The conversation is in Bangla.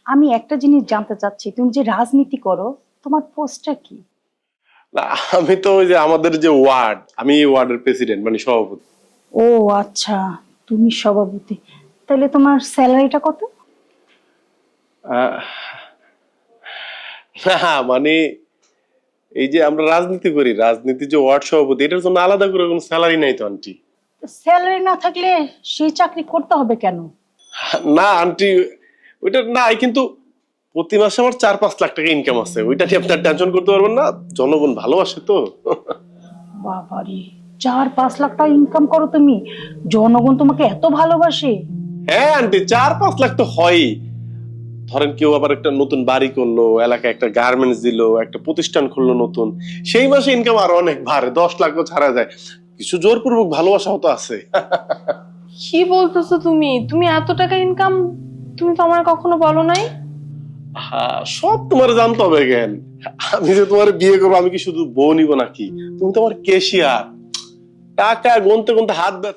আমি একটা জিনিস জানতে চাচ্ছি, তুমি যে রাজনীতি করো, তোমার পোস্টটা কি? না, আমি তো ওই যে আমাদের যে ওয়ার্ড, আমি এই ওয়ার্ডের প্রেসিডেন্ট মানে সভাপতি। ও আচ্ছা, তুমি সভাপতি। তাহলে তোমার স্যালারিটা কত? আহ, না মানে এই যে আমরা রাজনীতি করি, রাজনীতির যে ওয়ার্ড সভাপতি, এটার জন্য আলাদা করে কোনো স্যালারি নাই তো আন্টি। স্যালারি না থাকলে সেই চাকরি করতে হবে কেন? না আন্টি, ওইটা নাই, কিন্তু প্রতি মাসে আমার 4-5 লাখ টাকা ইনকাম আছে, ওইটা নিয়ে আপনার টেনশন করতে পারবেন না। জনগণ ভালোবাসে তো। বাবারে, 4-5 লাখ টাকা ইনকাম করো তুমি? জনগণ তোমাকে এত ভালোবাসে? হ্যাঁ আন্টি, 4-5 লাখ তো হয়ই। ধরেন কেউ আবার একটা নতুন বাড়ি করলো, এলাকায় একটা গার্মেন্টস দিল, একটা প্রতিষ্ঠান খুললো নতুন, সেই মাসে ইনকাম আরো অনেক বাড়ে, 10 লাখও ছাড়া যায়। কিছু জোরপূর্বক ভালোবাসাও তো আছে। কি বলতেছো তুমি? তুমি এত টাকা ইনকাম তুমি তো আমার কখনো বলো নাই। হ্যাঁ, সব তোমার জানতে হবে কেন? আমি যে তোমার বিয়ে করবো, আমি কি শুধু বউ নিব নাকি? তুমি তো আমার কেশিয়ার, টাকা গুনতে গুনতে হাত ব্যথা।